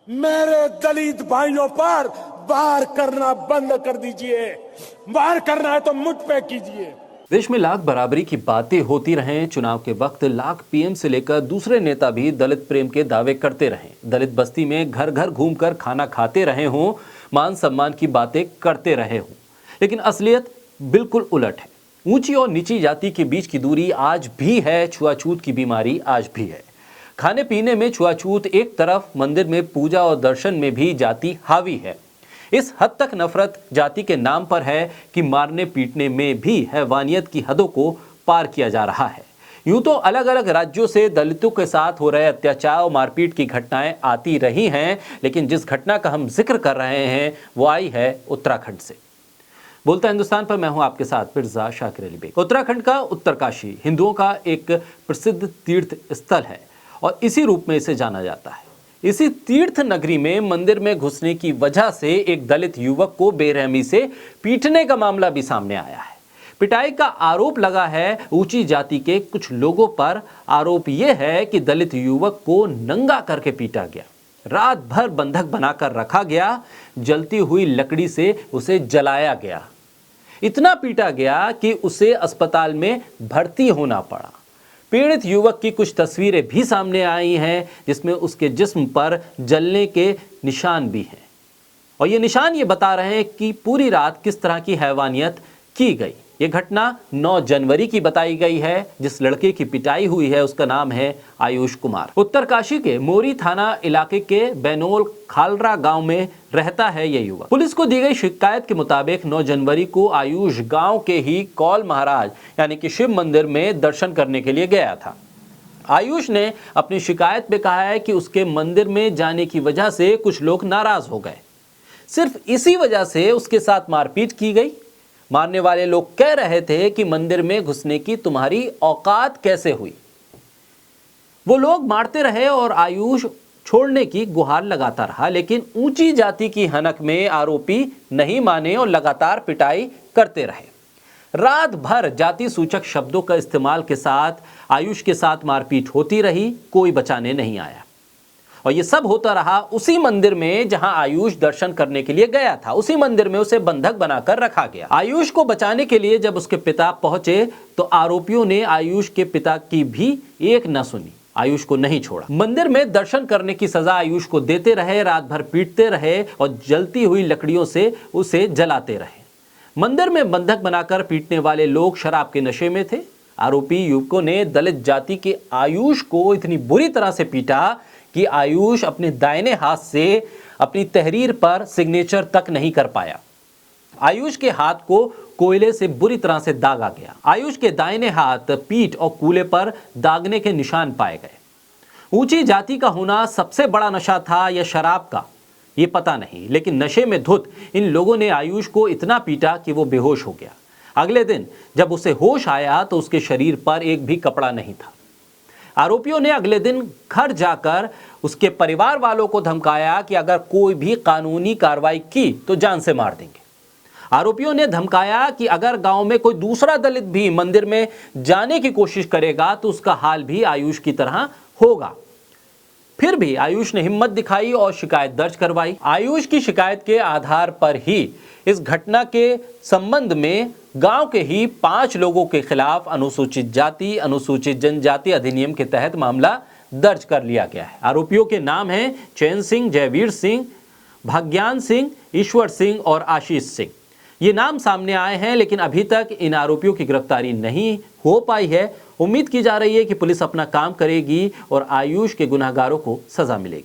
मेरे दलित भाइयों पर वार करना बंद कर दीजिए। वार करना है तो मुझ पे कीजिए। देश में लाख बराबरी की बातें होती रहें, चुनाव के वक्त लाख पीएम से लेकर दूसरे नेता भी दलित प्रेम के दावे करते रहें, दलित बस्ती में घर घर घूमकर खाना खाते रहे हों, मान सम्मान की बातें करते रहे हों, लेकिन असलियत बिल्कुल उलट है। ऊंची और नीची जाति के बीच की दूरी आज भी है, छुआछूत की बीमारी आज भी है। खाने पीने में छुआछूत एक तरफ, मंदिर में पूजा और दर्शन में भी जाति हावी है। इस हद तक नफरत जाति के नाम पर है कि मारने पीटने में भी हैवानियत की हदों को पार किया जा रहा है। यूं तो अलग अलग राज्यों से दलितों के साथ हो रहे अत्याचार और मारपीट की घटनाएं आती रही हैं, लेकिन जिस घटना का हम जिक्र कर रहे हैं वो आई है उत्तराखंड से। बोलता हिंदुस्तान पर मैं हूं आपके साथ मिर्जा शाकिर अली बेग। उत्तराखंड का उत्तरकाशी हिंदुओं का एक प्रसिद्ध तीर्थ स्थल है और इसी रूप में इसे जाना जाता है। इसी तीर्थ नगरी में मंदिर में घुसने की वजह से एक दलित युवक को बेरहमी से पीटने का मामला भी सामने आया है। पिटाई का आरोप लगा है ऊंची जाति के कुछ लोगों पर। आरोप यह है कि दलित युवक को नंगा करके पीटा गया, रात भर बंधक बनाकर रखा गया, जलती हुई लकड़ी से उसे जलाया गया। इतना पीटा गया कि उसे अस्पताल में भर्ती होना पड़ा। पीड़ित युवक की कुछ तस्वीरें भी सामने आई हैं जिसमें उसके जिस्म पर जलने के निशान भी हैं, और ये निशान ये बता रहे हैं कि पूरी रात किस तरह की हैवानियत की गई। ये घटना 9 जनवरी की बताई गई है। जिस लड़के की पिटाई हुई है उसका नाम है आयुष कुमार। उत्तरकाशी के मोरी थाना इलाके के बैनोल खालरा गांव में रहता है ये युवक। पुलिस को दी गई शिकायत के मुताबिक 9 जनवरी को आयुष गांव के ही कौल महाराज यानी कि शिव मंदिर में दर्शन करने के लिए गया था। आयुष ने अपनी शिकायत में कहा है कि उसके मंदिर में जाने की वजह से कुछ लोग नाराज हो गए। सिर्फ इसी वजह से उसके साथ मारपीट की गई। मारने वाले लोग कह रहे थे कि मंदिर में घुसने की तुम्हारी औकात कैसे हुई। वो लोग मारते रहे और आयुष छोड़ने की गुहार लगाता रहा, लेकिन ऊंची जाति की हनक में आरोपी नहीं माने और लगातार पिटाई करते रहे। रात भर जाति सूचक शब्दों का इस्तेमाल के साथ आयुष के साथ मारपीट होती रही, कोई बचाने नहीं आया। और ये सब होता रहा उसी मंदिर में जहां आयुष दर्शन करने के लिए गया था। उसी मंदिर में उसे बंधक बनाकर रखा गया। आयुष को बचाने के लिए जब उसके पिता पहुंचे तो आरोपियों ने आयुष के पिता की भी एक न सुनी, आयुष को नहीं छोड़ा। मंदिर में दर्शन करने की सजा आयुष को देते रहे, रात भर पीटते रहे और जलती हुई लकड़ियों से उसे जलाते रहे। मंदिर में बंधक बनाकर पीटने वाले लोग शराब के नशे में थे। आरोपी युवकों ने दलित जाति के आयुष को इतनी बुरी तरह से पीटा कि आयुष अपने दाहिने हाथ से अपनी तहरीर पर सिग्नेचर तक नहीं कर पाया। आयुष के हाथ को कोयले से बुरी तरह से दागा गया। आयुष के दाहिने हाथ, पीठ और कूल्हे पर दागने के निशान पाए गए। ऊंची जाति का होना सबसे बड़ा नशा था या शराब का, ये पता नहीं, लेकिन नशे में धुत इन लोगों ने आयुष को इतना पीटा कि वो बेहोश हो गया। अगले दिन जब उसे होश आया तो उसके शरीर पर एक भी कपड़ा नहीं था। आरोपियों ने अगले दिन घर जाकर उसके परिवार वालों को धमकाया कि अगर कोई भी कानूनी कार्रवाई की तो जान से मार देंगे। आरोपियों ने धमकाया कि अगर गांव में कोई दूसरा दलित भी मंदिर में जाने की कोशिश करेगा तो उसका हाल भी आयुष की तरह होगा। फिर भी आयुष ने हिम्मत दिखाई और शिकायत दर्ज करवाई। आयुष की शिकायत के आधार पर ही इस घटना के संबंध में गांव के ही 5 लोगों के खिलाफ अनुसूचित जाति अनुसूचित जनजाति अधिनियम के तहत मामला दर्ज कर लिया गया है। आरोपियों के नाम हैं चैन सिंह, जयवीर सिंह, भाग्यान सिंह, ईश्वर सिंह और आशीष सिंह। ये नाम सामने आए हैं, लेकिन अभी तक इन आरोपियों की गिरफ्तारी नहीं हो पाई है। उम्मीद की जा रही है कि पुलिस अपना काम करेगी और आयुष के गुनहगारों को सजा मिलेगी।